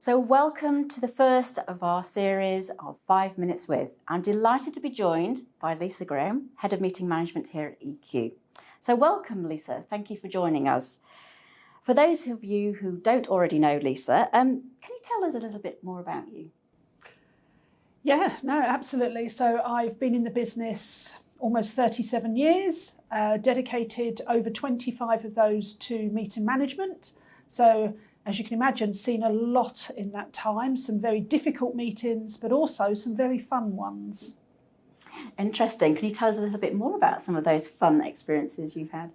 So welcome to the first of our series of 5 Minutes With. I'm delighted to be joined by Lisa Graham, Head of Meeting Management here at EQ. So welcome, Lisa. Thank you for joining us. For those of you who don't already know Lisa, can you tell us a little bit more about you? Yeah, no, absolutely. So I've been in the business almost 37 years, dedicated over 25 of those to meeting management. So as you can imagine, seen a lot in that time, some very difficult meetings, but also some very fun ones. Interesting. Can you tell us a little bit more about some of those fun experiences you've had?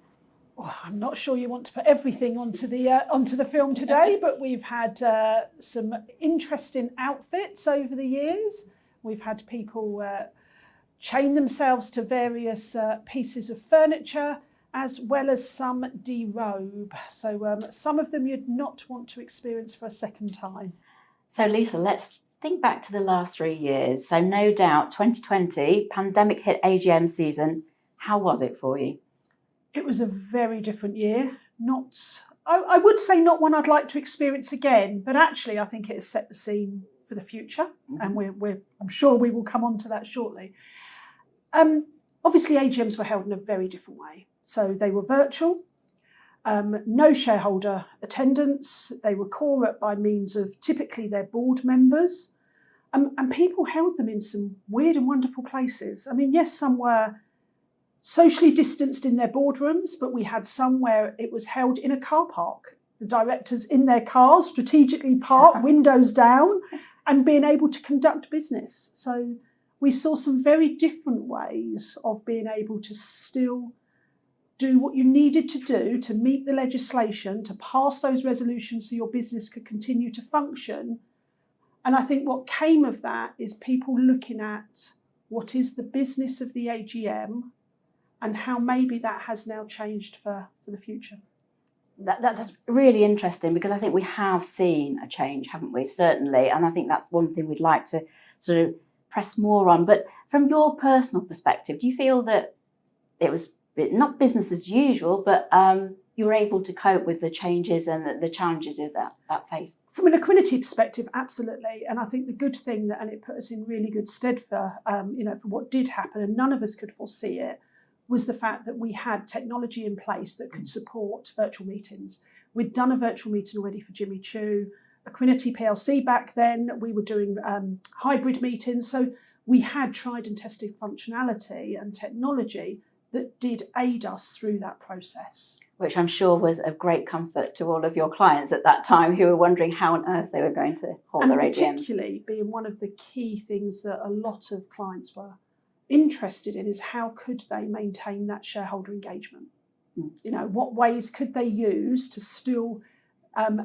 Oh, I'm not sure you want to put everything onto the film today, but we've had some interesting outfits over the years. We've had people chain themselves to various pieces of furniture, as well as some derobe. So some of them you'd not want to experience for a second time. So Lisa, let's think back to the last 3 years. So no doubt 2020, pandemic hit AGM season. How was it for you? It was a very different year. I would say not one I'd like to experience again, but actually I think it has set the scene for the future. And I'm sure we will come on to that shortly. Obviously AGMs were held in a very different way. So they were virtual, no shareholder attendance. They were corporate by means of typically their board members. And people held them in some weird and wonderful places. I mean, yes, some were socially distanced in their boardrooms, but we had some where it was held in a car park. The directors in their cars, strategically parked, windows down, and being able to conduct business. So we saw some very different ways of being able to still do what you needed to do to meet the legislation, to pass those resolutions so your business could continue to function. And I think what came of that is people looking at what is the business of the AGM and how maybe that has now changed for the future. That's really interesting, because I think we have seen a change, haven't we? Certainly. And I think that's one thing we'd like to sort of press more on. But from your personal perspective, do you feel that it was not business as usual, but you were able to cope with the changes and the challenges of that phase? From an Equinity perspective, absolutely. And I think the good thing and it put us in really good stead for what did happen, and none of us could foresee it, was the fact that we had technology in place that could support virtual meetings. We'd done a virtual meeting already for Jimmy Choo, Equinity PLC back then. We were doing hybrid meetings. So we had tried and tested functionality and technology that did aid us through that process. Which I'm sure was of great comfort to all of your clients at that time, who were wondering how on earth they were going to hold their AGMs. And particularly being one of the key things that a lot of clients were interested in is how could they maintain that shareholder engagement? You know, what ways could they use to still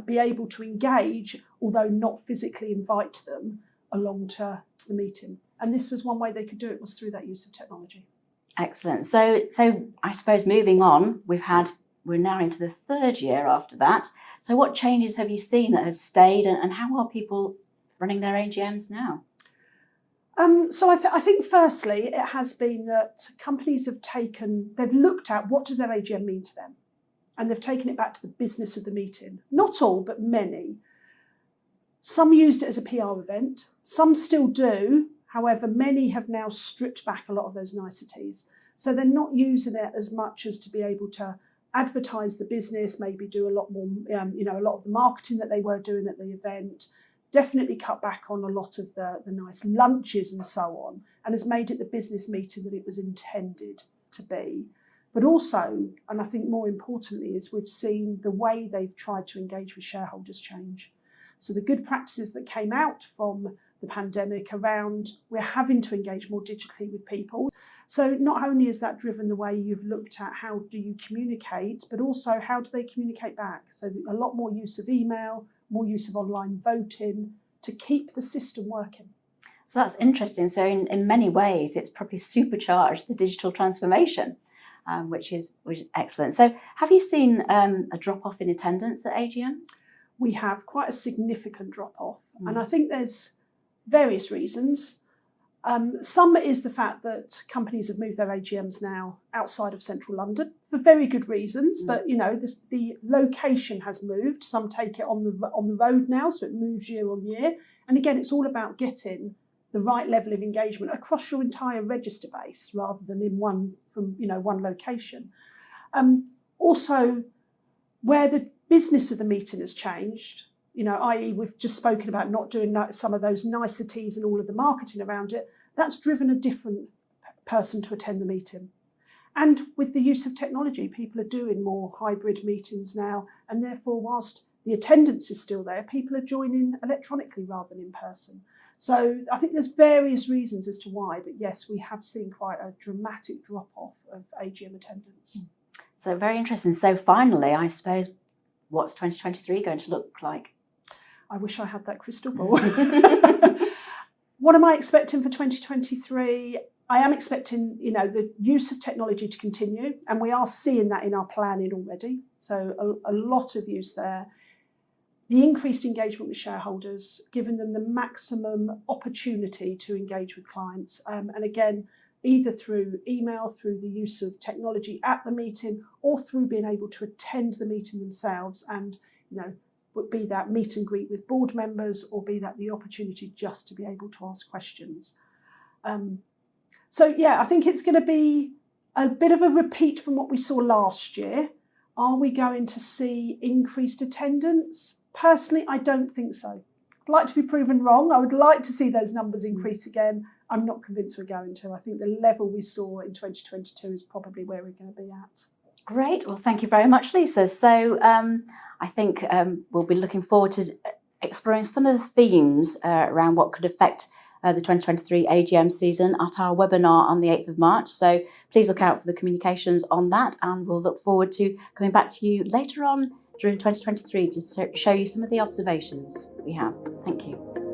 be able to engage, although not physically invite them along to the meeting? And this was one way they could do it, was through that use of technology. Excellent. So I suppose moving on, we're now into the 3rd year after that. So what changes have you seen that have stayed, and how are people running their AGMs now? So I think firstly, it has been that companies they've looked at what does their AGM mean to them? And they've taken it back to the business of the meeting. Not all, but many. Some used it as a PR event. Some still do. However, many have now stripped back a lot of those niceties. So they're not using it as much as to be able to advertise the business, maybe do a lot more, a lot of the marketing that they were doing at the event. Definitely cut back on a lot of the nice lunches and so on, and has made it the business meeting that it was intended to be. But also, and I think more importantly, is we've seen the way they've tried to engage with shareholders change. So the good practices that came out from the pandemic around we're having to engage more digitally with people. So not only has that driven the way you've looked at how do you communicate, but also how do they communicate back? So a lot more use of email, more use of online voting to keep the system working. So that's interesting. So in many ways, it's probably supercharged the digital transformation, which is excellent. So have you seen a drop-off in attendance at AGM? We have quite a significant drop-off. And I think there's various reasons. Some is the fact that companies have moved their AGMs now outside of central London for very good reasons, but the location has moved. Some take it on the road now, so it moves year on year. And again, it's all about getting the right level of engagement across your entire register base rather than in one location. Also, where the business of the meeting has changed, i.e. we've just spoken about not doing some of those niceties and all of the marketing around it, that's driven a different person to attend the meeting. And with the use of technology, people are doing more hybrid meetings now, and therefore whilst the attendance is still there, people are joining electronically rather than in person. So I think there's various reasons as to why, but yes, we have seen quite a dramatic drop-off of AGM attendance. So very interesting. So finally, I suppose, what's 2023 going to look like? I wish I had that crystal ball. What am I expecting for 2023? I am expecting, the use of technology to continue, and we are seeing that in our planning already. So a lot of use there. The increased engagement with shareholders, giving them the maximum opportunity to engage with clients. And again, either through email, through the use of technology at the meeting, or through being able to attend the meeting themselves and, be that meet and greet with board members, or be that the opportunity just to be able to ask questions. I think it's going to be a bit of a repeat from what we saw last year. Are we going to see increased attendance? Personally, I don't think so. I'd like to be proven wrong. I would like to see those numbers increase again. I'm not convinced we're going to. I think the level we saw in 2022 is probably where we're going to be at. Great. Well, thank you very much, Lisa. So I think we'll be looking forward to exploring some of the themes around what could affect the 2023 AGM season at our webinar on the 8th of March. So please look out for the communications on that, and we'll look forward to coming back to you later on during 2023 to show you some of the observations we have. Thank you.